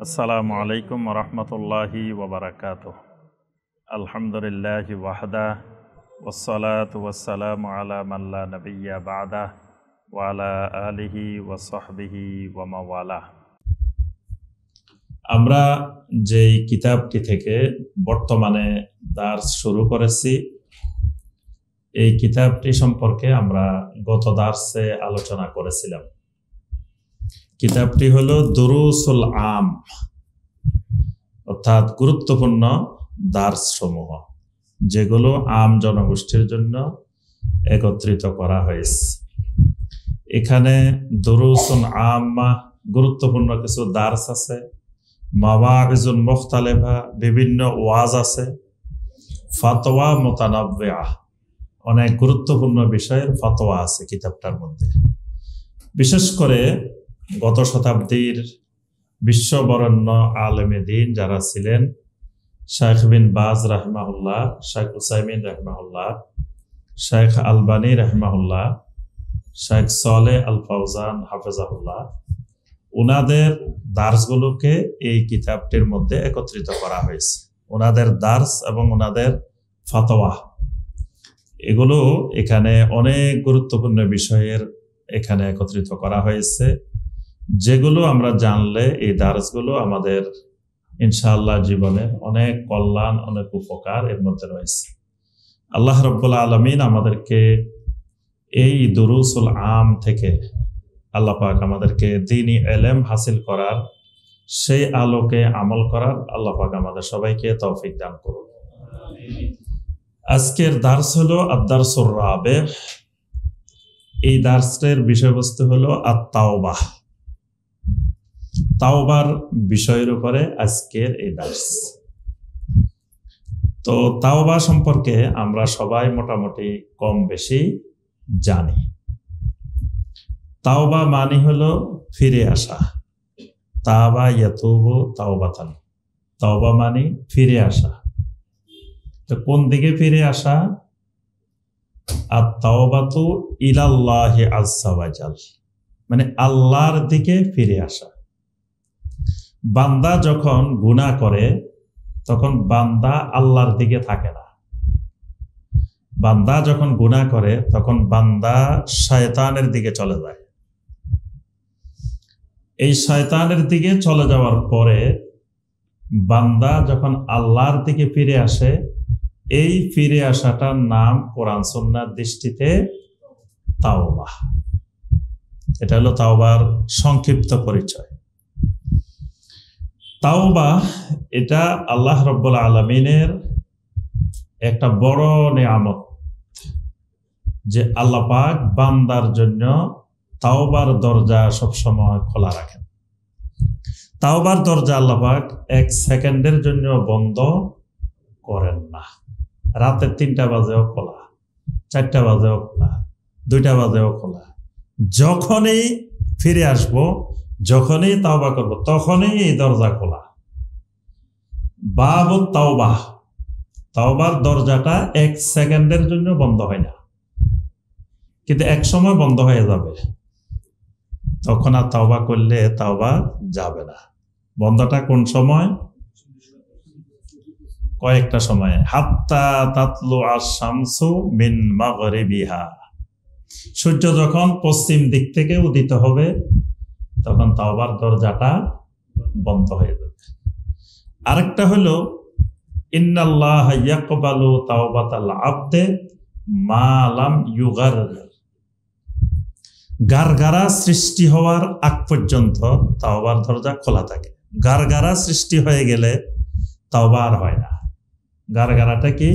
আসসালামু আলাইকুম রহমতুল্লাহি ওবরাকাতুহ। আলহামদুলিল্লাহি ওয়াহদা ওয়াসসালাতু ওয়াসসালামু আলা মান লা নাবিয়্যা বা'দা ওয়া আলা আলিহি ওয়া সাহবিহি ওয়া মাওয়ালা। আমরা যেই কিতাবটি থেকে বর্তমানে দার্স শুরু করেছি, এই কিতাবটি সম্পর্কে আমরা গত দার্সে আলোচনা করেছিলাম। কিতাবটি হলো দুরুসুল আম, অর্থাৎ গুরুত্বপূর্ণ দার্স সমূহ যেগুলো আম জনগোষ্ঠীর জন্য একত্রিত করা হয়েছে। এখানে দুরুসুল আম্মা গুরুত্বপূর্ণ কিছু দার্স আছে, মাওয়াইজুন মুখতালিফা বিভিন্ন ওয়াজ আছে, ফাতোয়া মুতানাব্বিআ অনেক গুরুত্বপূর্ণ বিষয়ের ফাতোয়া আছে কিতাবটার মধ্যে। বিশেষ করে গত শতাব্দীর বিশ্ববরেণ্য আলেমে দ্বীন যারা ছিলেন, শেখ বিন বাজ রাহিমাহুল্লাহ, শেখ উসাইমিন রাহিমাহুল্লাহ, শেখ আলবানী রাহিমাহুল্লাহ, শেখ সালেহ আল ফাওজান হাফেজাহুল্লাহ, ওনাদের দার্সগুলোকে এই কিতাবটির মধ্যে একত্রিত করা হয়েছে। ওনাদের দার্স এবং ওনাদের ফাতোয়া এগুলো এখানে অনেক গুরুত্বপূর্ণ বিষয়ের এখানে একত্রিত করা হয়েছে, যেগুলো আমরা জানলে এই দার্সগুলো আমাদের ইনশাআল্লাহ জীবনে অনেক কল্যাণ, অনেক উপকার এর মধ্যে রয়েছে। আল্লাহ রাব্বুল আলামিন আমাদেরকে এই দুরুসুল আম থেকে আল্লাহ পাক আমাদেরকে দ্বীনি ইলম হাসিল করার, সেই আলোকে আমল করার আল্লাহ পাক আমাদের সবাইকে তৌফিক দান করুন। আজকের দার্স হলো আদ-দারসুর রাবি। এই দার্সের বিষয়বস্তু হলো আত-তাওবাহ। তাওবার বিষয়ের উপরে আজকের এই দার্স। তো তাওবা সম্পর্কে আমরা সবাই মোটামুটি কম বেশি জানি। তাওবা মানে হলো ফিরে আসা। তাওবা ইয়াতুবু তাওবাতান, তাওবা মানে ফিরে আসা। তো কোন দিকে ফিরে আসা? আত-তাওবাতু ইলাল্লাহি আযজা ওয়া জাল, মানে আল্লাহর দিকে ফিরে আসা। বান্দা যখন গুনাহ করে তখন বান্দা আল্লাহর দিকে থাকে না। বান্দা যখন গুনাহ করে তখন বান্দা শয়তানের দিকে চলে যায়। এই শয়তানের দিকে চলে যাওয়ার পরে বান্দা যখন আল্লাহর দিকে ফিরে আসে, এই ফিরে আসাটার নাম কোরআন সুন্নাহর দৃষ্টিতে তাওবা। এটা হলো তাওবার সংক্ষিপ্ত পরিচয়। তাওবা এটা আল্লাহ রাব্বুল আলামিনের একটা বড় নিয়ামত, যে আল্লাহ পাক বান্দার জন্য তাওবার দরজা সবসময় খোলা রাখেন। তাওবার দরজা আল্লাহ পাক এক সেকেন্ডের জন্য বন্ধ করেন না। রাতে 3টা বাজেও খোলা, 4টা বাজেও খোলা, 2টা বাজেও খোলা। যখনই ফিরে আসব, যখনই তাওবা করব, তখনই এই দরজা খোলা। বাবুত তাওবা, তাওবার দরজাটা এক সেকেন্ডের জন্য বন্ধ হয় না, কিন্তু এক সময় বন্ধ হয়ে যাবে। তখন আর তাওবা করলে তাওবা যাবে না। বন্ধটা কোন সময়? কয়েকটা সময়ে। হাত্তা তাতলু আশ-শামসু মিন মাগরিবিহা, সূর্য যখন পশ্চিম দিক থেকে উদিত হবে তখন তাওবার দরজাটা বন্ধ হয়ে যাবে। আরেকটা হলো ইন্নাল্লাহা ইয়াকবালু তাওবাতাল আবদে মা লাম ইউগারগির, গারগারা সৃষ্টি হওয়ার আগ পর্যন্ত তাওবার দরজা খোলা থাকে। গারগারা সৃষ্টি হয়ে গেলে তাওবা আর হয় না। গারগারাটা কি?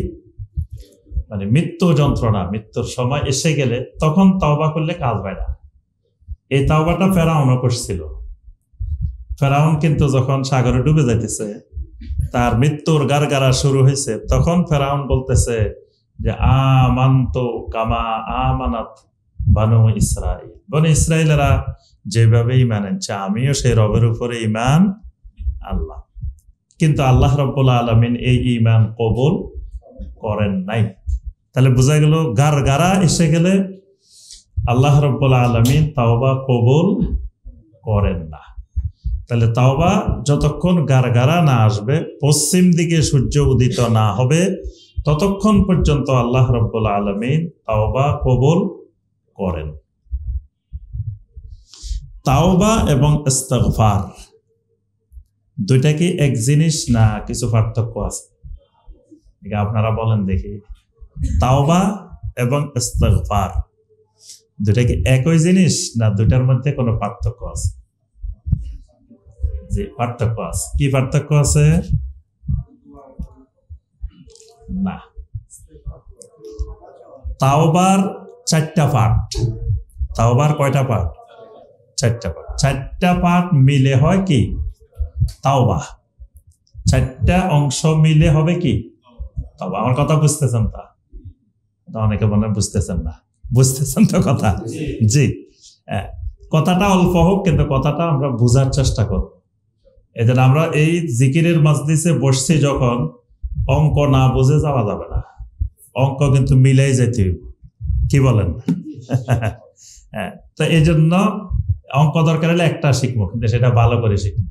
মানে মৃত্যু যন্ত্রণা, মৃত্যুর সময় এসে গেলে তখন তাওবা করলে কাজ হয় না। এই তাওবাটা ফেরাউনও করছিল। ফেরাউন কিন্তু যখন সাগরে ডুবে যাইতেছে, তার মৃত্যুর গারগারা শুরু হয়েছে, তখন ফেরাউন বলতেছে যে আমানতু কামা আমানাত বানু ইসরাইল, বনি ইসরাইলেরা যেভাবে ঈমান আনছে আমিও সেই রবের উপরে ঈমান আনলাম। কিন্তু আল্লাহ রাব্বুল আলামিন এই ঈমান কবুল করেন নাই। তাহলে বোঝা গেল গারগারা এসে গেলে আল্লাহ রাব্বুল আলামিন তাওবা কবুল করেন না। তাহলে তাওবা যতক্ষণ গারগারা না আসবে, পশ্চিম দিকে সূর্য উদিত না হবে, ততক্ষণ পর্যন্ত আল্লাহ রাব্বুল আলামিন তাওবা কবুল করেন। তাওবা এবং ইস্তিগফার দুইটা কি এক জিনিস না কিছু পার্থক্য আছে? এটা আপনারা বলেন দেখি। তাওবা এবং ইস্তিগফার দুইটা কি একই জিনিস না দুইটার মধ্যে কোনো পার্থক্য আছে? জি, পার্থক্য আছে। কি পার্থক্য আছে? না, তাওবার 4টা পার্ট। তাওবার কয়টা পার্ট? 4টা পার্ট। 4টা পার্ট মিলে হয় কি তাওবা। 4টা অংশ মিলে হবে কি তাওবা। আমার কথা বুঝতেছেন? তা অনেকে মনে বুঝতেছেন না, বুঝতেছেন তো কথা? জি, কথাটা অল্প হোক কিন্তু কথাটা আমরা বোঝার চেষ্টা করব। এজন্য আমরা এই জিকিরের মাজলিসে বসছি যখন, অঙ্ক না বুঝে যাওয়া যাবে না, অঙ্ক কিন্তু মিলাই যেতে হইব। কি বলেন? তো এই জন্য অঙ্ক দরকার হলে একটা শিখবো, কিন্তু সেটা ভালো করে শিখবো।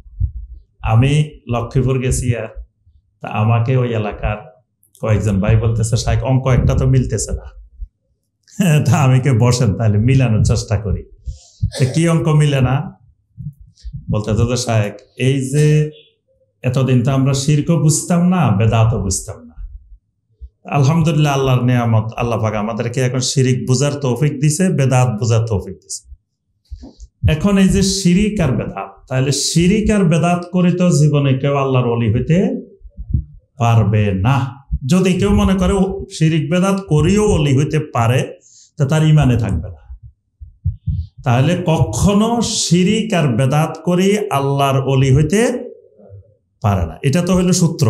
আমি লক্ষ্মীপুর গেছি, আর তা আমাকে ওই এলাকার কয়েকজন ভাই বলতেছে, শাইখ অঙ্ক একটা তো মিলতেছে না। তা আমি কে বসেন তাহলে মিলানোর চেষ্টা করি। কি অঙ্ক মিলে না? বলতেছে তো শাইখ, এই যে এতদিন তো আমরা শিরকও বুঝতাম না, বেদাতও বুঝতাম না। আলহামদুলিল্লাহ, আল্লাহর নিয়ামত, আল্লাহ পাক আমাদেরকে এখন শিরিক বুঝার তৌফিক দিছে, বেদাত বুঝার তৌফিক দিছে। এখন এই যে শিরিক আর বেদাত, তাহলে শিরিক আর বেদাত করে তো জীবনে কেউ আল্লাহর ওলি হইতে পারবে না। যদি কেউ মনে করে শিরিক বেদাত করিও ওলি হইতে পারে, তা তার ইমানে থাকবে না। তাহলে কখনো শিরিক আর বেদাত করি আল্লাহর ওলি হইতে পারে না। এটা তো হইল সূত্র।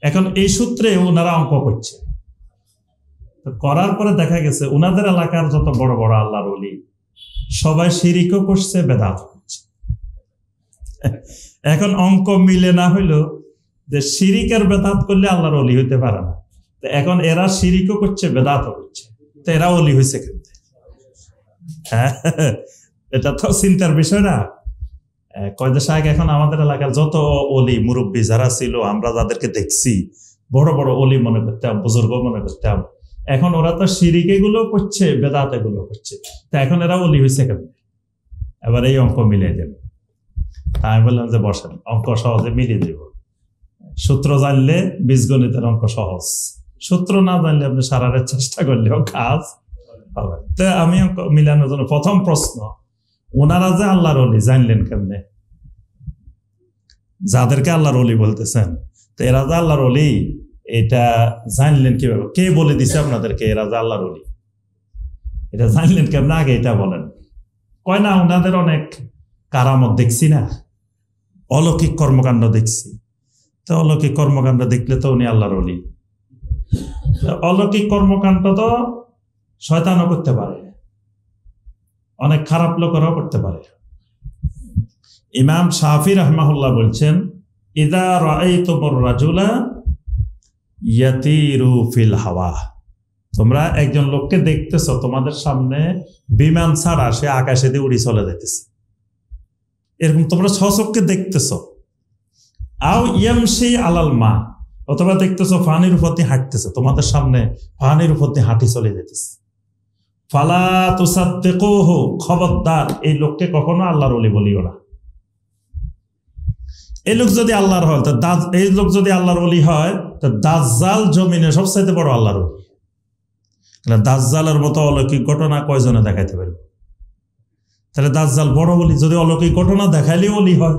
এখন এই সূত্রে ওনারা অঙ্ক করছে, করার পরে দেখা গেছে ওনাদের এলাকার যত বড় বড় আল্লাহর ওলি সবাই শিরিকও করছে, বেদাত করছে। এখন অঙ্ক মিলে না হইল যে শিরিক আর বেদাত করলে আল্লাহর ওলি হইতে পারে না। এখন এরা শিরিকও করছে, বেদাতও করছে, তো এরা ওলি হয়েছে কিন্তু। হ্যাঁ, এটা তো চিন্তার বিষয় না। কয়েকদিন আগে এখন আমাদের এলাকার যত ওলি মুরব্বী যারা ছিল, আমরা যাদেরকে দেখছি বড় বড় ওলি মনে করতাম, বুজুর্গ মনে করতাম, এখন ওরা তো শিরিক এগুলো করছে, বেদাত এগুলো করছে, তা এখন এরা ওলি হয়েছে কেন? এবার এই অঙ্ক মিলিয়ে দেব। তা আমি বললাম যে বসেন, অঙ্ক সহজে মিলিয়ে দেব। সূত্র জানলে বীজগণিতের অঙ্ক সহজ, সূত্র না জানলে আপনি সারারের চেষ্টা করলেও কাজ হবে। তো আমি অঙ্ক মিলানোর জন্য প্রথম প্রশ্ন, ওনারা যে আল্লাহর ওলি জানলেন কেমনে? যাদেরকে আল্লাহর ওলি বলতেছেন, তো এরা যে আল্লাহর ওলি এটা জানলেন কিভাবে? কে বলে দিছে আপনাদেরকে এরা যে আল্লাহর ওলি? এটা জানলেন কেমনে আগে এটা বলেন। কয় না, ওনাদের অনেক কারামত দেখছি না, অলৌকিক কর্মকাণ্ড দেখছি। তো অলৌকিক কর্মকাণ্ড দেখলে তো উনি আল্লাহর ওলি। অলৌকিক কর্মকাণ্ড তো শয়তানও করতে পারে, অনেক খারাপ লোকেরাও করতে পারে। ইমাম শাফি রাহমাহুল্লাহ বলছেন, ইযা রাআইতুমুর রাজুলা ইয়াতিরু ফিল হাওয়া, তোমরা একজন লোককে দেখতেছো তোমাদের সামনে বিমান ছাড়া সে আকাশে দিয়ে উড়ি চলে যাইতেছে, এরকম তোমরা সচক্ষে দেখতেছো। আও ইয়ামশি আলাল মা, অথবা দেখতেছো পানির উপর দিয়ে হাঁটতেছে, তোমাদের সামনে পানির উপর দিয়ে হাঁটি চলে যেতেছে। ফালা তুসাদ্দিকুহু, খবরদার এই লোককে কখনো আল্লাহর ওলি বলিও না। এই লোক যদি আল্লাহর হয়, এই লোক যদি আল্লাহর ওলি হয়, তো দাজ্জাল জমিনে সবচাইতে বড় আল্লাহর ওলি। দাজ্জালের মতো অলৌকিক ঘটনা কয়জনে দেখাইতে পারবে? তাহলে দাজ্জাল বড় ওলি, যদি অলৌকিক ঘটনা দেখাইলেও ওলি হয়।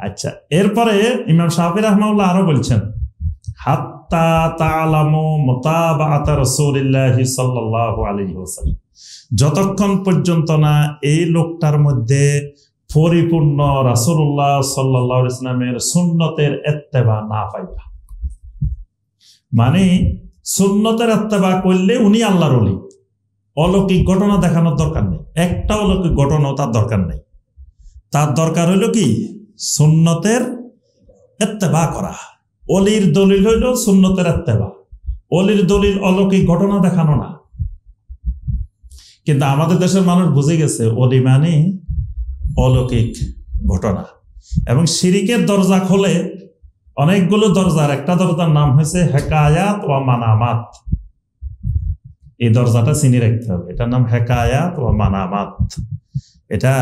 আচ্ছা, এরপরে ইমাম শাফি রাহমাহুল্লাহ আরো বলছেন, হাত্তা তা'লামু মুতাবাআত রাসূলিল্লাহি সাল্লাল্লাহু আলাইহি ওয়াসাল্লাম, যতক্ষণ পর্যন্ত না এই লোকটার মধ্যে পরিপূর্ণ রাসূলুল্লাহ সাল্লাল্লাহু আলাইহি ওয়াসাল্লামের সুন্নতের ইত্তেবা না পাইবা। মানে সুন্নতের ইত্তেবা করলে উনি আল্লাহর ওলি। অলৌকিক ঘটনা দেখানোর দরকার নেই, একটা অলৌকিক ঘটনাও তার দরকার নেই। তার দরকার হইল কি? সুন্নতের ইত্তেবা করা। অলির দলিল হইল সুন্নতের ইত্তেবা। অলির দলিল অলৌকিক ঘটনা দেখানো না। কিন্তু আমাদের দেশের মানুষ বুঝে গেছে অলি মানে অলৌকিক ঘটনা। এবং শিরিকের দরজা খোলে অনেকগুলো দরজার, একটা দরজার নাম হয়েছে হেকায়াত ওয়া মানামাত। এই দরজাটা চিনি রাখতে হবে, এটার নাম হেকায়াত ওয়া মানামাত। এটা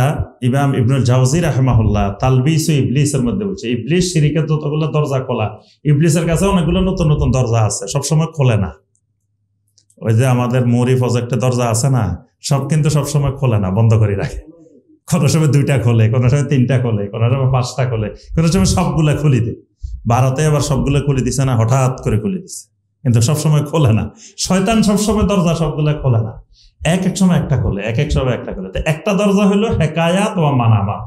ইমাম ইবনুল জাওজি রাহিমাহুল্লাহ তালবিস ও ইবলিসের মধ্যে বলছে, ইবলিস শিরিকের যতগুলো দরজা খোলা, ইবলিসের কাছে অনেকগুলো নতুন নতুন দরজা আছে, সবসময় খোলে না। ওই যে আমাদের মৌরি প্রজেক্টে দরজা আছে না, সব কিন্তু সবসময় খোলে না, বন্ধ করে রাখে। কোনো সময় 2টা খোলে, কোনো সময় 3টা খোলে, কোনো সময় 5টা খোলে, কোনো সময় সবগুলা খুলে দেয়। ভারতে আবার সবগুলো খুলে দিছে না, হঠাৎ করে খুলে দিছে, কিন্তু সবসময় খোলে না। শয়তান সবসময় দরজা সবগুলা খোলে না, এক এক সময় একটা খোলে, এক এক সময় একটা খোলে। তো একটা দরজা হলো হেকায়াত ওয়া মানামাত।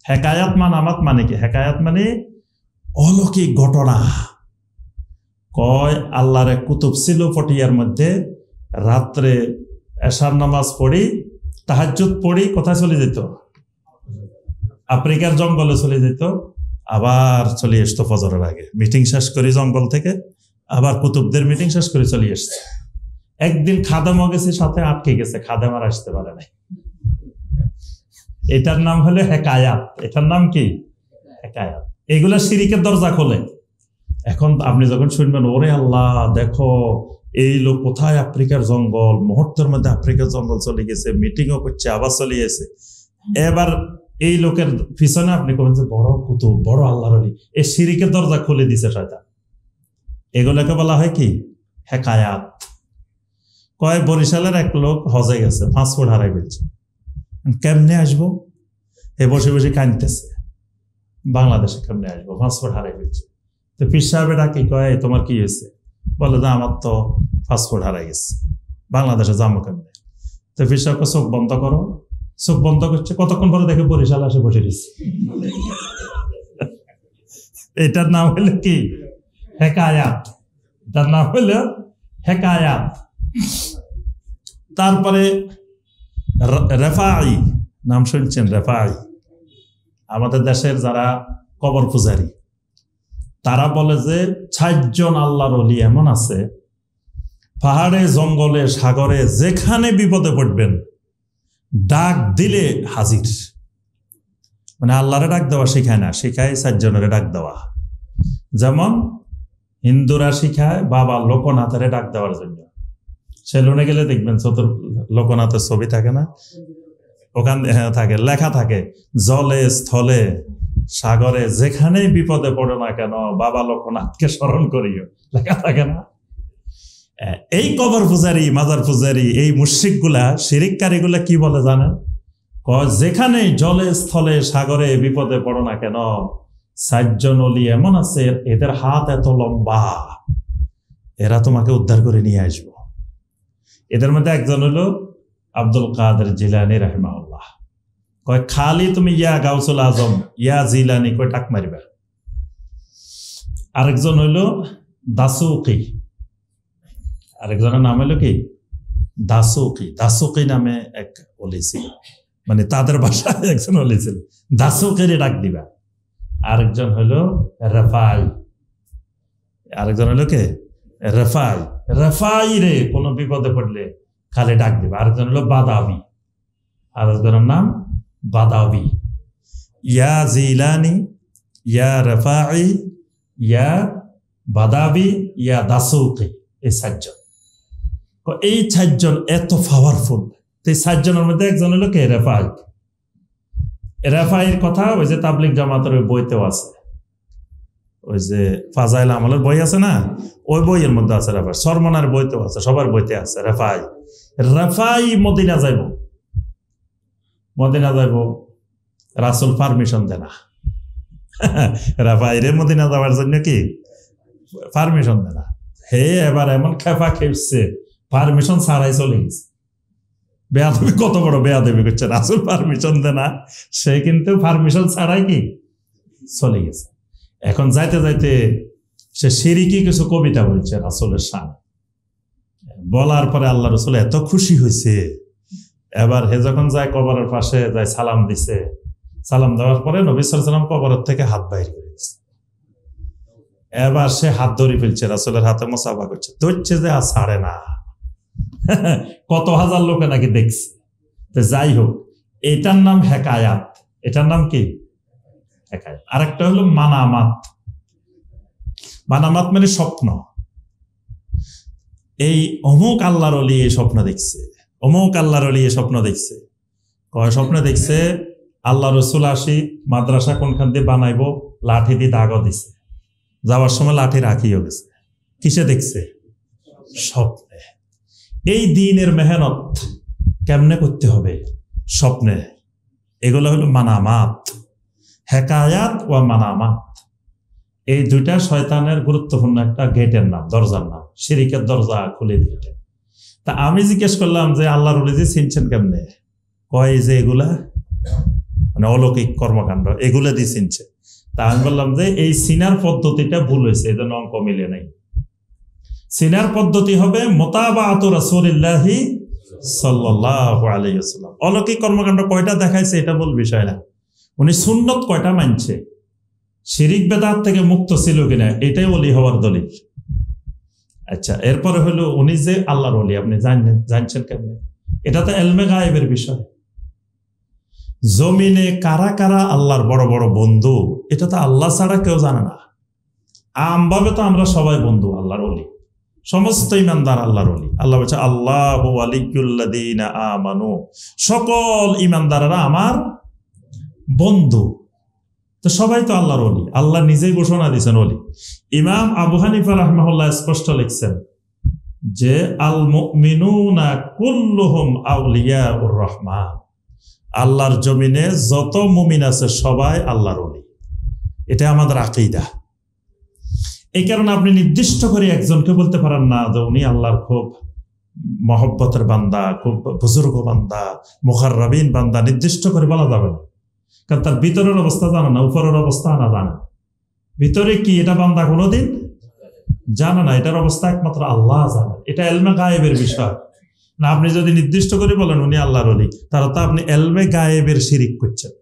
হেকায়াত মানামাত মানে কি? হেকায়াত মানে অলৌকিক ঘটনা। কয় আল্লাহর এক কুতুব ছিল পটিয়ার মধ্যে, রাত্রে এশার নামাজ পড়ি, তাহাজ্জুদ পড়ি, কোথায় চলে যেত? আফ্রিকার জঙ্গলে চলে যেত, আবার চলে আসতো ফজরের আগে। মিটিং শেষ করি জঙ্গল থেকে, আবার কুতুবদের মিটিং শেষ করে চলে আসছে। একদিন খাদেমও গেছে, সাথে আটকে গেছে, খাদেম আর আসতে পারে নাই। এটার নাম হলো হেকায়াত। এটার নাম কি? হেকায়াত। এগুলা শিরিকের দরজা খোলে। এখন আপনি যখন শুনবেন, ওরে আল্লাহ দেখো এই লোক কোথায়, আফ্রিকার জঙ্গল, মুহূর্তের মধ্যে আফ্রিকার জঙ্গল চলে গেছে, মিটিংও করছে, আবার চলে গেছে। এবার এই লোকের পিছনে আপনি কবেন যে বড় কুতুব, বড় আল্লাহর ওলি, এই শিরিকের দরজা খুলে দিছে শয়তান। এগুলোকে বলা হয় কি? হেকায়াত। কয় বরিশালের এক লোক হজে গেছে, পাসপোর্ট হারাই ফেলছে, কেমনে আসবো? এ বসে বসে কাঁদতেছে, বাংলাদেশে কেমনে আসবো, পাসপোর্ট হারাই ফেলছে। তো পীর সাহেব ডাকি, কয় তোমার কি হয়েছে? বলে যে আমার তো পাসপোর্ট হারাই গেছে, বাংলাদেশে যাবো কেমনে? তো পীর সাহেবকে চোখ বন্ধ করো। চোখ বন্ধ করছে, কতক্ষণ পরে দেখে বরিশাল আসে বসে দিচ্ছে। এটার নাম হলো কি? হেকায়াত। এটার নাম হলো হেকায়াত। তারপরে রেফাই, নাম শুনছেন? রেফাই আমাদের দেশের যারা কবর পূজারী, তারা বলে যে ৬০ জন আল্লাহর ওলি এমন আছে, পাহাড়ে জঙ্গলে সাগরে যেখানে বিপদে পড়বেন ডাক দিলে হাজির। মানে আল্লাহরে ডাক দেওয়া শিখায় না, শিখায় ৪ জনের ডাক দেওয়া। যেমন হিন্দুরা শিখায় বাবা লোকনাথের ডাক দেওয়ার জন্য। সেলুনে গেলে দেখবেন লোকনাথের ছবি থাকে না, ওখানে থাকে, লেখা থাকে জলে স্থলে সাগরে যেখানেই বিপদে পড়ো না কেন বাবা লোকনাথকে স্মরণ করিও, লেখা থাকে না? এই কবর পূজারী, মাজার পূজারী, এই মুশরিক গুলা, শিরিককারী গুলা কি বলে জানেন? যেখানে জলে স্থলে সাগরে বিপদে পড়ো না কেন ৪ জন ওলি এমন আছে, এদের হাত এত লম্বা, এরা তোমাকে উদ্ধার করে নিয়ে আসবো। এদের মধ্যে একজন হলো আব্দুল কাদের জিলানী রাহিমাহুল্লাহ। কয় খালি তুমি ইয়া গাউসুল আজম, ইয়া জিলানী কয় টাক মারিবা। আরেকজন হইল দাসুকি, আরেকজনের নাম হলো কি? দাসুকি। দাসুকি নামে এক ওলি ছিল, মানে তাদের ভাষায় একজন ওলি ছিল, দাসুকির ডাক দিবা। আরেকজন হলো রেফাই, আরেকজন হলো কে? রেফাই। রেফাই রে কোনো বিপদে পড়লে খালি ডাক দিবা। আরেকজন হলো বাদাবি, আরেকজনের নাম বাদাবি। ইয়া জিলানি, ইয়া রেফাই, ইয়া বাদাবি, ইয়া দাসুকি। এই ৪ জন, এই ৪ জন এত পাওয়ারফুল। এই ৪ জনের মধ্যে একজন হলো কে? রেফাই। রেফাইয়ের কথা ওই যে তাবলিগ জামাতের ওই বইতেও আছে, ওই যে ফাজাইল আমলের বই আছে না, ওই বইয়ের মধ্যে আছে রেফাই। সরমনার বইতেও আছে, সবার বইতে আছে রেফাই। রেফাই মদিনা যাইব, মদিনা যাইব, রাসূল পারমিশন দেয় না। রেফাই রে মদিনা যাওয়ার জন্য কি পারমিশন দেয় না। হে এবার এমন খেপা খেপছে, পারমিশন ছাড়াই চলে গেছে। বেয়াদবি, কত বড় বেয়াদবি করছে, রাসূল পারমিশন দেয় না, সে কিন্তু পারমিশন ছাড়াই কি চলে গেছে। এখন যাইতে যাইতে সে শিরিকি কিছু কবিতা বলছে রাসূলের শান। বলার পরে আল্লাহ রাসূল এত খুশি হয়েছে, এবার হে যখন যায় কবরের পাশে যায় সালাম দিছে, সালাম দেওয়ার পরে নবী সাল্লাল্লাহু আলাইহি ওয়াসাল্লাম কবরের থেকে হাত বাইর করে দিচ্ছে। এবার সে হাত ধরে ফেলছে, রাসূলের হাতে মুসাফা করছে, ধরছে যে আর ছাড়ে না। কত হাজার লোকে নাকি দেখছে। তো যাই হোক, এটার নাম হেকায়াত। এটার নাম কি? হেকায়াত। আরেকটা হলো মানামাত। মানামাত মানে স্বপ্ন। এই অমুক আল্লাহর ওলি এই স্বপ্ন দেখছে, অমুক আল্লাহর ওলি এই স্বপ্ন দেখছে। কয় স্বপ্ন দেখছে? আল্লাহ রসুল আসি মাদ্রাসা কোনখান দিয়ে বানাইবো, লাঠি দিয়ে দাগও দিছে, যাওয়ার সময় লাঠি রাখিও গেছে। কিসে দেখছে? স্বপ্নে। এই দিনের মেহনত কেমনে করতে হবে? স্বপ্নে। এগুলো হলো মানামাত। হেকায়াত ও মানামাত, এই দুইটা শয়তানের গুরুত্বপূর্ণ একটা গেটের নাম, দরজার নাম, শিরিকের দরজা খুলে দিতে। তা আমি জিজ্ঞেস করলাম যে আল্লাহর ওলি যে চিনছেন কেমনে? কয় যে এগুলা মানে অলৌকিক কর্মকাণ্ড, এগুলো দিয়ে চিনছে। তা আমি বললাম যে এই চিনার পদ্ধতিটা ভুল হয়েছে, এই জন্য অঙ্ক মিলে নাই। চিনার পদ্ধতি হবে মুতাবাআতু রাসূলিল্লাহি সাল্লাল্লাহু আলাইহি ওয়াসাল্লাম। অলৌকিক কর্মকাণ্ড কয়টা দেখাইছে এটা বল বিষয় না, উনি সুন্নত কয়টা মানছে, শিরিক বেদাত থেকে মুক্ত ছিল কিনা, এটাই ওলি হওয়ার দলিল। আচ্ছা, এরপরে হলো উনি যে আল্লাহর ওলি, আপনি জানছেন কেমনে? এটা তো এলমে গায়েবের বিষয়। জমিনে কারা কারা আল্লাহর বড় বড় বন্ধু, এটা তো আল্লাহ ছাড়া কেউ জানে না। আমভাবে তো আমরা সবাই বন্ধু আল্লাহর ওলি, সমস্ত ইমানদার আল্লাহর ওলি। আল্লাহ বলছে আল্লাহু ওয়ালিয়্যুল্লাযীনা আমানু, সকল ইমানদাররা আমার বন্ধু। তো সবাই তো আল্লাহর ওলি, আল্লাহ নিজেই ঘোষণা দিয়েছেন ওলি। ইমাম আবু হানিফা রাহমাহুল্লাহ স্পষ্ট লিখছেন যে আল মুমিনুনা কুল্লুহুম আউলিয়াউর রহমান, আল্লাহর জমিনে যত মুমিন আছে সবাই আল্লাহর ওলি। এটা আমাদের আকীদা। এই কারণে আপনি নির্দিষ্ট করে একজনকে বলতে পারেন না যে উনি আল্লাহর খুব মহব্বতের বান্দা, খুব বুজুর্গ বান্দা, মুকাররাবিন বান্দা, নির্দিষ্ট করে বলা যাবে না। কারণ তার ভিতরের অবস্থা জানে না, উপরের অবস্থা না জানে। ভিতরে কি এটা বান্দা কোনোদিন জানে না, এটার অবস্থা একমাত্র আল্লাহ জানে। এটা এলমে গায়েবের বিষয় না। আপনি যদি নির্দিষ্ট করে বলেন উনি আল্লাহর ওলি, তাহলে তো আপনি এলমে গায়েবের শিরিক করছেন।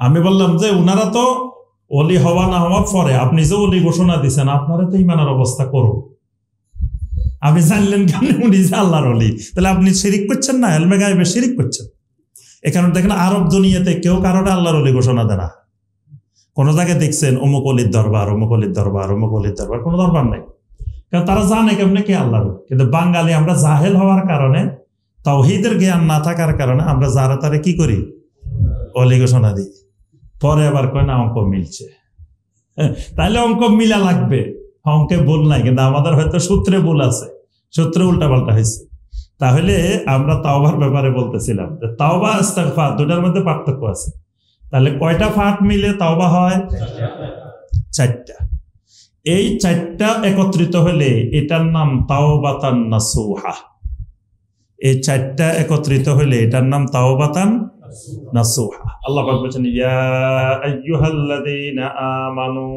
আমি বললাম যে উনারা তো ওলি হওয়া না হওয়া পরে, আপনি যে ওলি ঘোষণা দিচ্ছেন, আপনারা তো ইমানের অবস্থা করুন। আপনি জানলেন কেন উনি যে আল্লাহর ওলি? তাহলে আপনি শিরিক করছেন না, এলমে গায়েবের শিরিক করছেন। এখানে দেখেন আরব দুনিয়াতে কেউ কারোটা আল্লাহর ওলি ঘোষণা দেয় না। কোন জায়গায় দেখছেন অমুক অলির দরবার, অমুক অলির দরবার, অমুক অলির দরবার, কোনো দরবার নাই। কারণ তারা জানে কেমনে কে আল্লাহর ওলি। কিন্তু বাঙালি আমরা জাহেল হওয়ার কারণে, তাওহীদের জ্ঞান না থাকার কারণে আমরা যারা তারা কি করি, অলি ঘোষণা দিই। পরে আবার কয় না অঙ্ক মিলছে। তাইলে অঙ্ক মিলা লাগবে, অঙ্কে ভুল নাই, কিন্তু আমাদের হয়তো সূত্রে ভুল আছে, সূত্রে উল্টাপাল্টা হয়েছে। তাহলে আমরা তাওবার ব্যাপারে বলতেছিলাম যে তাওবা ইস্তিগফার দুটার মধ্যে পার্থক্য আছে। তাহলে কয়টা ফাট মিলে তাওবা হয়? 4টা। এই 4টা একত্রিত হলে এটার নাম তাওবাতান নাসুহা। এই 4টা একত্রিত হলে এটার নাম তাওবাতান নাসুহা। আল্লাহ পাক বলেছেন ইয়া আইয়ুহাল্লাযীনা আমানু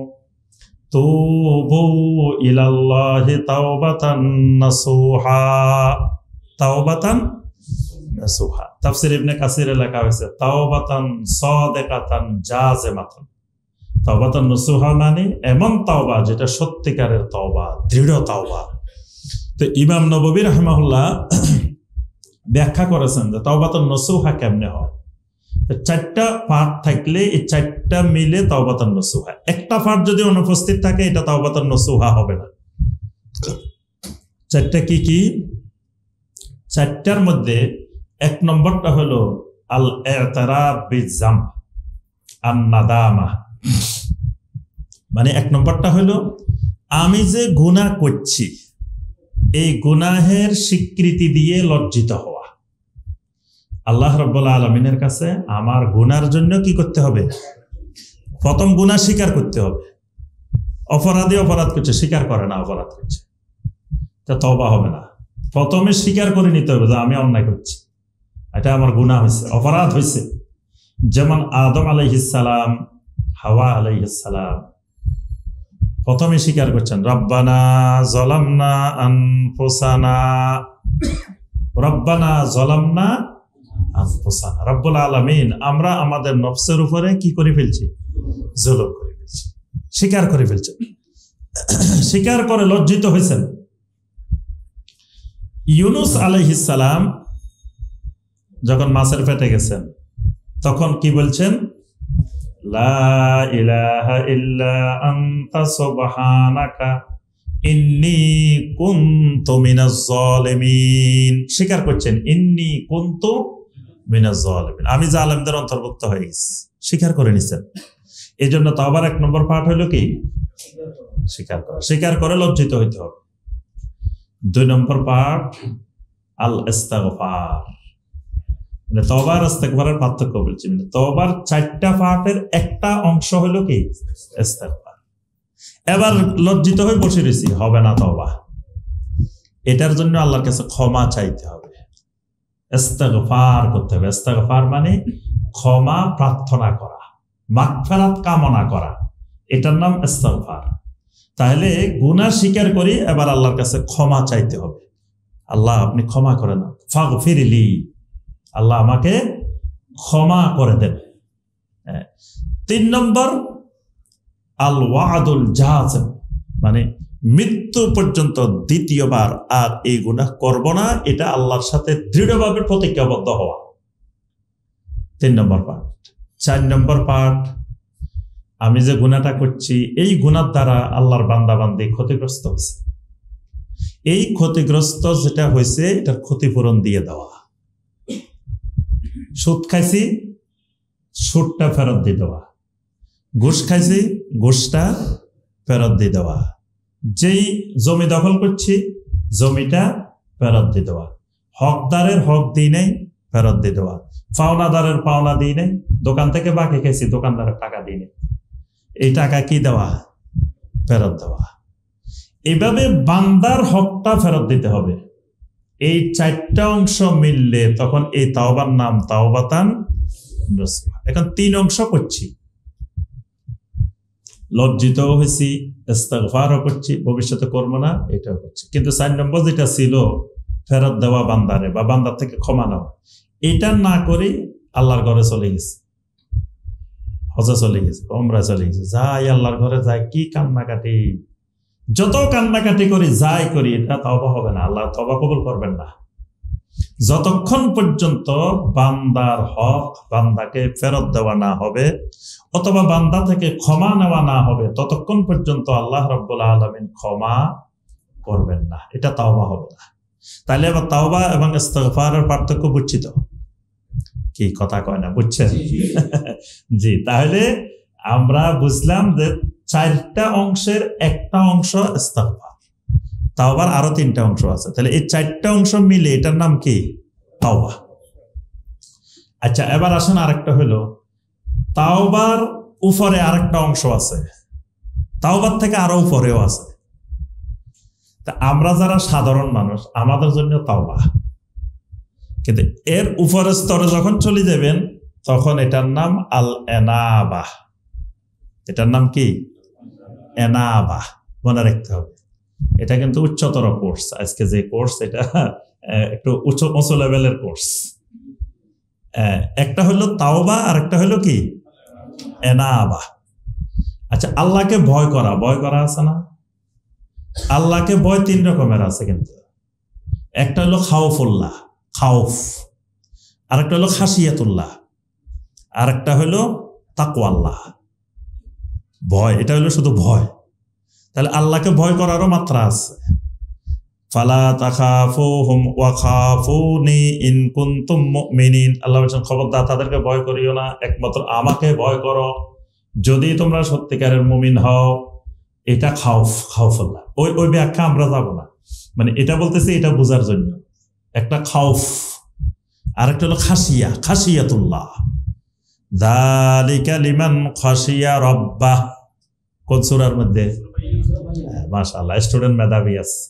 তুবু ইলাল্লাহি তাওবাতান নাসুহা। তাওবাতান নাসুহা। তাফসীর ইবনে কাসিরে লেখা হয়েছে তাওবাতান সাদিকাতান জাযিমাতান। তাওবাতান নাসুহা মানে এমন তাওবা যেটা সত্যিকারের তাওবা, দৃঢ় তাওবা। তো ইমাম নববী রাহিমাহুল্লাহ ব্যাখ্যা করেছেন যে তাওবাতান নাসুহা কেমনে হয়। 4টা পাঠ থাকলে এই 4টা মিলে তাওবাতান নাসুহা। একটা পাঠ যদি অনুপস্থিত থাকে এটা তাওবাতান নাসুহা হবে না। 4টা কি কি? 4টার মধ্যে 1 নম্বরটা হলো আল ইতিরাফ বিযাম আন নাদামা। মানে 1 নম্বরটা হলো আমি যে গুনাহ করছি এই গুনাহের স্বীকৃতি দিয়ে লজ্জিত হওয়া। আল্লাহ রাব্বুল আলামিনের কাছে আমার গুনার জন্য কি করতে হবে? প্রথম গুনাহ স্বীকার করতে হবে। অপরাধী অপরাধ করছে, স্বীকার করে না অপরাধ করছে, তা তওবা হবে না। প্রথমে স্বীকার করে নিতে হবে যে আমি অন্যায় করছি, এটা আমার গুনাহ হয়েছে, অপরাধ হয়েছে। যেমন আদম আলাইহিস সালাম, হাওয়া আলাইহিস সালাম প্রথমে স্বীকার করছেন রব্বানা যালামনা আনফুসানা, রব্বানা যালামনা আনফুসানা। রব্বুল আলামিন আমরা আমাদের নফসের উপরে কি করে ফেলছি? জুলুম করে ফেলছি, স্বীকার করে ফেলছেন। স্বীকার করে লজ্জিত হয়েছেন। ইউনুস আলাইহিস সালাম যখন মাছের পেটে গেছেন তখন কি বলছেন? লা ইলাহা ইল্লা আনতা সুবহানাকা ইন্নী কুনতু মিনাজ জালিমিন। স্বীকার করছেন ইন্নী কুনতু মিনাজ জালিমিন, আমি জালেমদের অন্তর্ভুক্ত হয়ে গেছি, স্বীকার করে নিছেন। এই জন্য তাওবার 1 নম্বর পাঠ হলো কি? স্বীকার করা। স্বীকার করে লজ্জিত হইতে হবে। 2 নম্বর পাঠ আল ইস্তিগফার। মানে তওবা আর ইস্তিগফারের পার্থক্য বলছি। মানে তওবার 4টা পাঠের একটা অংশ হলো কি? ইস্তিগফার। এবার লজ্জিত হয়ে বসে রয়েছি, হবে না তওবা। এটার জন্য আল্লাহর কাছে ক্ষমা চাইতে হবে, ইস্তিগফার করতে হবে। ইস্তিগফার মানে ক্ষমা প্রার্থনা করা, মাগফিরাত কামনা করা, এটার নাম ইস্তিগফার। তাহলে গুনাহ স্বীকার করি, এবার আল্লাহর কাছে ক্ষমা চাইতে হবে। আল্লাহ আপনি ক্ষমা করে দাও, ফাগফিরলি, আল্লাহ আমাকে ক্ষমা করে দেন। 3 নম্বর আল ওয়াদুল জাযিম, মানে মৃত্যু পর্যন্ত দ্বিতীয়বার আর এই গুনাহ করব না, এটা আল্লাহর সাথে দৃঢ়ভাবে প্রতিজ্ঞাবদ্ধ হওয়া। 3 নম্বর পাঠ। 4 নম্বর পাঠ, আমি যে গুনাহটা করছি এই গুনার দ্বারা আল্লাহর বান্দা বান্দি ক্ষতিগ্রস্ত হয়েছে, এই ক্ষতিগ্রস্ত যেটা হয়েছে এটার ক্ষতিপূরণ দিয়ে দেওয়া। সুদ খাইছি, সুদটা ফেরত দিয়ে দেওয়া। ঘুষ খাইছি, ঘুষটা ফেরত দিয়ে দেওয়া। যেই জমি দখল করছি, জমিটা ফেরত দিয়ে দেওয়া। হকদারের হক দিই নাই, ফেরত দিয়ে দেওয়া। পাওনাদারের পাওনা দিই নাই, দোকান থেকে বাকি খাইছি, দোকানদারের টাকা দিই নাই, এই টাকা কি দেওয়া? ফেরত দেওয়া। এইভাবে বান্দার হকটা ফেরত দিতে হবে। এই 4টা অংশ মিললে তখন এই তাওবার নাম তাওবাতান নসুহা। এখন 3 অংশ করছি, লজ্জিত হয়েছি, ইস্তিগফারও করছি, ভবিষ্যতে করবো না, এটাও করছি। কিন্তু 4 নম্বর যেটা ছিল ফেরত দেওয়া বান্দারে বা বান্দার থেকে ক্ষমা নেওয়া, এটা না করে আল্লাহর ঘরে চলে গেছে, হজে চলে গেছে, উমরায় চলে গেছে, যাই আল্লাহর ঘরে যায়, কি কান্নাকাটি, যত কান্নাকাটি করি যাই করি, এটা তওবা হবে না, আল্লাহ তওবা কবুল করবেন না। যতক্ষণ পর্যন্ত বান্দার হক বান্দাকে ফেরত দেওয়া না হবে অথবা বান্দা থেকে ক্ষমা নেওয়া না হবে, ততক্ষণ পর্যন্ত আল্লাহ রাব্বুল আলামিন ক্ষমা করবেন না, এটা তাওবা হবে না। তাহলে এবার তাওবা এবং ইস্তিগফারের পার্থক্য বুঝছি তো? কি কথা কয় না, বুঝছেন? জি, তাহলে আমরা বুঝলাম যে 4টা অংশের একটা অংশ ইস্তিগফার, তাওবার আরো 3টা অংশ আছে। তাহলে এই 4টা অংশ মিলে এটার নাম কি? তাওবা। আচ্ছা, এবার আসেন আরেকটা হলো তাওবার উপরে আরেকটা অংশ আছে, তাওবার থেকে আরো উপরেও আছে। তা আমরা যারা সাধারণ মানুষ, আমাদের জন্য তাওবা, কিন্তু এর উপরের স্তরে যখন চলে যাবেন তখন এটার নাম আল এনাবা। এটার নাম কি? এনাবা। মনে রাখতে হবে, এটা কিন্তু উচ্চতর কোর্স। আজকে যে কোর্স, এটা একটু উঁচু লেভেলের কোর্স। একটা হলো তাওবা আর একটা হলো কি? এনাবা। আচ্ছা, আল্লাহকে ভয় করা, ভয় করা আছে না? আল্লাহকে ভয় 3 রকমের আছে কিন্তু। একটা হলো খাউফুল্লাহ, খাউফ, আরেকটা হলো খাশিয়াতুল্লাহ, আরেকটা হলো তাকওয়াল্লাহ, ভয়। এটা হলো শুধু ভয়। তাহলে আল্লাহকে ভয় করারও মাত্রা আছে। ফালা তাখাফুহুম ওয়া খাফুনি ইন কুনতুম মুমিনিন। আল্লাহ বলেন খবরদার তাদেরকে ভয় করিও না, একমাত্র আমাকে ভয় করো যদি তোমরা সত্যিকারের মুমিন হও। এটা খাউফুল্লাহ। ওই ব্যাখ্যা আমরা যাব না, মানে এটা বলতেছি এটা বোঝার জন্য। একটা খাউফ, আরেকটা হলো খাশিয়াতুল্লাহ। যালিকা লিমান খাশিয়া রাব্বাহ। কোন সূরার মধ্যে? মাশাআল্লাহ, স্টুডেন্ট মেধাবী আছে,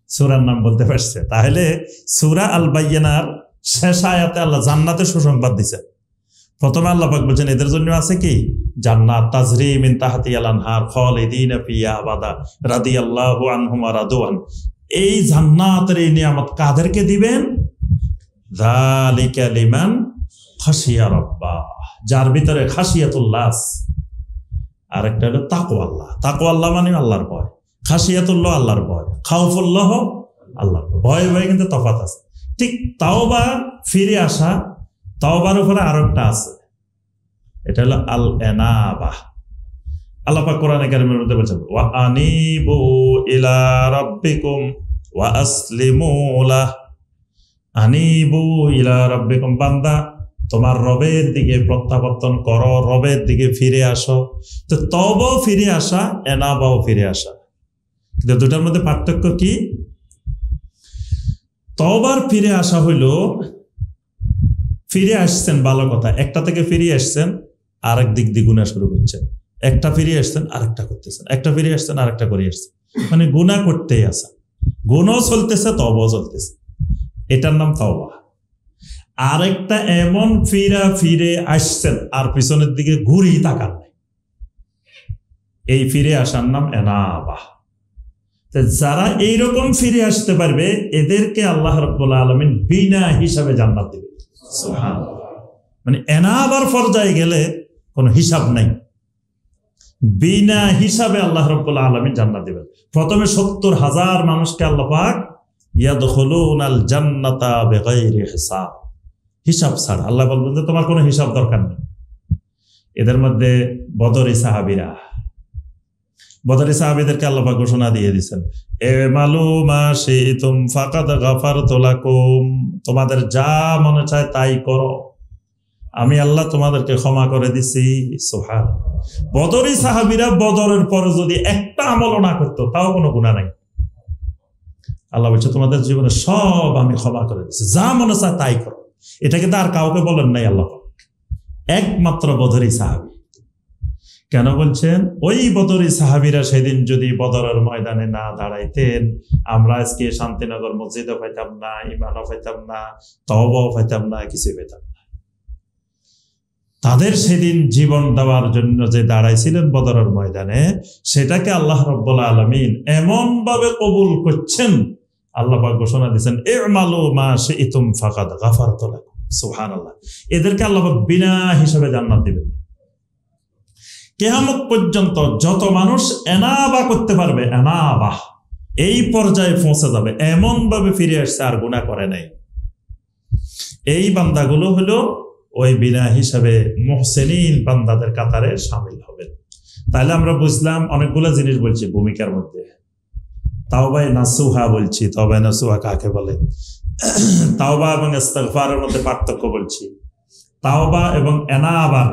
সূরার নাম বলতে পারছে। তাহলে সূরা আল বাইয়িনার শেষ আয়াতে আল্লাহ জান্নাতের সুসংবাদ দিয়েছেন। প্রথমে আল্লাহ পাক বলেন এদের জন্য আছে কি? জান্নাত তাজরি মিন তাহতিহাল আনহার খালিদিনা ফিহা আবাদা রাদিয়াল্লাহু আনহুম ওয়া রাদওয়ান। এই জান্নাতের এই নিয়ামত কাদেরকে দিবেন? যালিকা লিমান খাশিয়া রাব্বাহ, যার ভিতরে খাশিয়াতুল্লাহ। আর একটা হলো তাকওয়াল্লাহ। তাকওয়াল্লাহ মানে আল্লাহর ভয়, খাশিয়াতুল্লাহ আল্লাহর ভয়, খাউফুল্লাহ আল্লাহর ভয়। ভয় কিন্তু তফাৎ আছে। ঠিক তাওবা, ফিরে আসা, তাওবার উপরে আরো একটা আছে, এটা হলো আল এনাবা। আল্লাহ পাক কোরআনে কারীমের মধ্যে বলেছেন ওয়া আনিবু ইলা রাব্বিকুম ওয়া আসলিমু লাহ। আনিবু ইলা রাব্বিকুম, বান্দা তোমার রবের দিকে প্রত্যাবর্তন করো, রবের দিকে ফিরে আসো। তো তওবাও ফিরে আসা, এনাবাও ফিরে আসা, কিন্তু দুটার মধ্যে পার্থক্য কি? তওবার ফিরে আসা হইলো ফিরে আসছেন ভালো কথা, একটা থেকে ফিরে আসছেন আরেক দিক দিয়ে গুনাহ শুরু করছেন, একটা ফিরে আসছেন আরেকটা করতেছেন, একটা ফিরে আসছেন আরেকটা করে আসছেন, মানে গুনাহ করতেই আসা, গুনাহও চলতেছে তওবাও চলতেছে, এটার নাম তওবা। আরেকটা এমন ফিরে আসছেন আর পিছনের দিকে ঘুরি তাকান নাই, এই ফিরে আসার নাম এনাবা। যারা এইরকম ফিরে আসতে পারবে এদেরকে আল্লাহ রাব্বুল আলামিন বিনা হিসাবে জান্নাত দিবে। সুবহানাল্লাহ। মানে এনাবার পর্যায়ে গেলে কোনো হিসাব নাই, বিনা হিসাবে আল্লাহ রাব্বুল আলামিন জান্নাত দিবেন। প্রথমে ৭০,০০০ মানুষকে আল্লাহ পাক ইয়াদখুলুনাল জান্নাতা বিগাইরি হিসাব, হিসাব ছাড়া। আল্লাহ বলবেন যে তোমার কোনো হিসাব দরকার নেই। এদের মধ্যে বদরি সাহাবীরা, বদরি সাহাবীদেরকে আল্লাহ পাক ঘোষণা দিয়ে দিয়েছেন ইমালু মা শিতুম ফাকাদ গাফারতু লাকুম, তোমাদের যা মনে চায় তাই করো, আমি আল্লাহ তোমাদেরকে ক্ষমা করে দিছি। সুবহানাল্লাহ। বদরি সাহাবীরা বদরের পরে যদি একটা আমলও না করতো তাও কোনো গুনাহ নাই। আল্লাহ বলছে তোমাদের জীবনে সব আমি ক্ষমা করে দিছি, যা মনে চায় তাই করো। এটা কিন্তু আর কাউকে বলেন নাই আল্লাহ, একমাত্র বদরি সাহাবী। কেন বলছেন? ওই বদরি সাহাবীরা সেদিন যদি বদরের ময়দানে না দাঁড়াইতেন, আমরা আজকে শান্তিনগর মসজিদও পাইতাম না, ইমানও পাইতাম না, তওবাও পাইতাম না, কিছু পেতাম না। তাদের সেদিন জীবন দেওয়ার জন্য যে দাঁড়াইছিলেন বদরের ময়দানে, সেটাকে আল্লাহ রাব্বুল আলামিন এমন ভাবে কবুল করছেন, আল্লাহ পাক ঘোষণা দিয়েছেন ইমালু মা শিতুম ফাকাদ গাফারতু লাকুম। সুবহানাল্লাহ। এদেরকে আল্লাহ পাক বিনা হিসাবে জান্নাত দিবেন। কিয়ামত পর্যন্ত যত মানুষ এনাবা করতে পারবে, এনাবা এই পর্যায়ে পৌঁছে যাবে, এমন ভাবে ফিরে আসছে আর গুনাহ করে নাই, এই বান্দাগুলো হলো ওই বিনা হিসাবে মুহসিনিন বান্দাদের কাতারে শামিল হবেন। তাহলে আমরা বুঝলাম অনেকগুলো জিনিস বলছি ভূমিকার মধ্যে। তাওবা নাসুহা বলছি, তাওবা নাসুহা কাকে বলে, তাওবা এবং ইস্তিগফারের মধ্যে পার্থক্য বলছি, তাওবা এবং এনাবার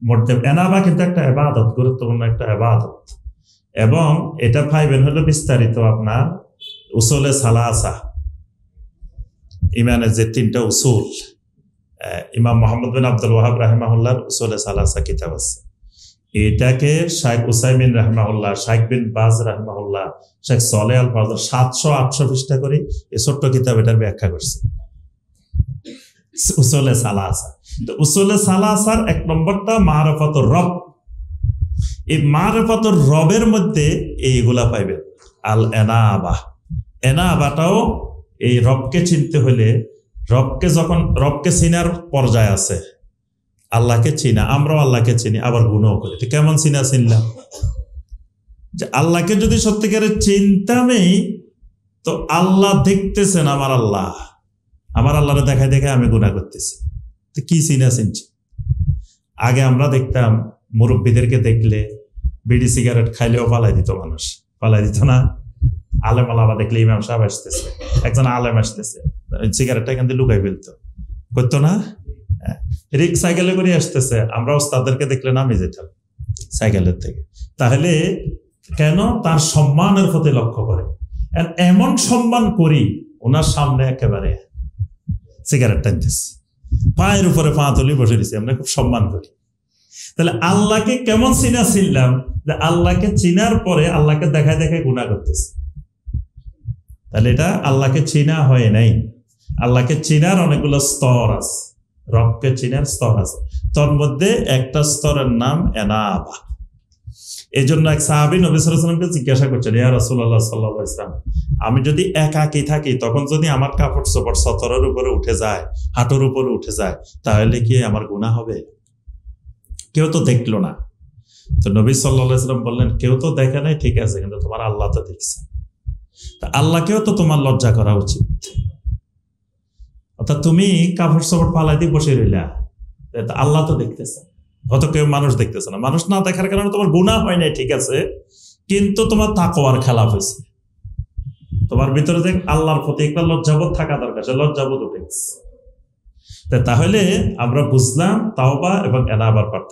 মধ্যে। এনাবা কিন্তু একটা ইবাদত, গুরুত্বপূর্ণ একটা ইবাদত, এবং এটা পাইবেন হলো বিস্তারিত আপনার উসুলে সালাসা, ইমানের যে ৩টা উসুল। ইমাম মুহাম্মদ বিন আব্দুল ওয়াহাব রাহিমাহুল্লাহর উসুলে সালাসা কিতাব আছে। এটাকে শাইখ উসাইমিন রাহিমাহুল্লাহ, শাইখ বিন বাজ রাহিমাহুল্লাহ, শেখ সালেহ আল ফাওজান ৭০০-৮০০ পৃষ্ঠা করে এই ছোট্ট কিতাব এটার ব্যাখ্যা করছে, উসুলে সালাসা। তো উসুলে সালাসার ১ নম্বরটা মারিফাতুর রব। এই মারিফাতুর রবের মধ্যে এইগুলা পাইবেন। আল এনাবা, এনাবাটাও এই রবকে চিনতে হলে, রবকে যখন রবকে চিনার পর্যায়ে আছে, আল্লাহকে চিনা, আমরাও আল্লাহকে চিনি আবার গুনাহ করি। তো কেমন চিনলাম? যে আল্লাহকে যদি সত্যিকারের চিনতামই, তো আল্লাহ দেখতেছেন, আমার আল্লাহরে দেখায় দেখায় আমি গুনাহ করতেছি, তো কি চিনছি? আগে আমরা দেখতাম মুরব্বীদেরকে দেখলে বিড়ি সিগারেট খাইলেও পালাই দিত মানুষ, পালাই দিত না? আলেম আলামা দেখলে ইমাম সাহেব আসতেছে, একজন আলেম আসতেছে, সিগারেটটা এখান থেকে লুকাই ফেলতো, করতো না? সাইকেলে করে আসতেছে, আমরা ওস্তাদদেরকে দেখলে নামে যেতাম সাইকেলের থেকে। তাহলে কেন? তার সম্মানের প্রতি লক্ষ্য করে। এমন সম্মান করি, ওনার সামনে একেবারে সিগারেট টানতেছি, পায়ের উপরে পা তুলি বসে দিচ্ছি, আমরা খুব সম্মান করি। তাহলে আল্লাহকে কেমন চিনলাম? যে আল্লাহকে চিনার পরে আল্লাহকে দেখায় দেখায় গুনাহ করতেছি। তাহলে এটা আল্লাহকে চিনা হয় নাই। আল্লাহকে চিনার অনেকগুলো স্তর আছে, রবকে চিনার স্তর আছে, তার মধ্যে একটা স্তরের নাম এনাবা। এই জন্য এক সাহাবী নবী সাল্লাল্লাহু আলাইহি ওয়াসাল্লামকে জিজ্ঞাসা করছেন, ইয়া রাসূলুল্লাহ সাল্লাল্লাহু আলাইহি ওয়াসাল্লাম, আমি যদি একাকী থাকি, তখন যদি আমার কাপড় চোপড় সতরের উপরে উঠে যায়, হাঁটুর উপরে উঠে যায়, তাহলে কি আমার গুনাহ হবে? কেউ তো দেখলো না। তো নবী সাল্লাল্লাহু আলাইহি ওয়াসাল্লাম বললেন, কেউ তো দেখে নাই, ঠিক আছে, কিন্তু তোমার আল্লাহ তো দেখছে। তা আল্লাহকেও তো তোমার লজ্জা করা উচিত। অর্থাৎ তুমি কাপড় চোপড় পালাই দিয়ে বসে রইলা, আল্লাহ তো দেখতেছে। হয়তো কেউ মানুষ দেখতেছে না, মানুষ না দেখার কারণে তোমার গুনাহ হয় নাই, ঠিক আছে, কিন্তু তোমার তাকওয়ার খেলাফ হয়েছে। তোমার ভিতরে যে আল্লাহর প্রতি একটা লজ্জাবোধ থাকা দরকার, সে লজ্জাবোধ উঠে গেছে। তাহলে আমরা বুঝলাম তাওবা এবং এনাবার করতে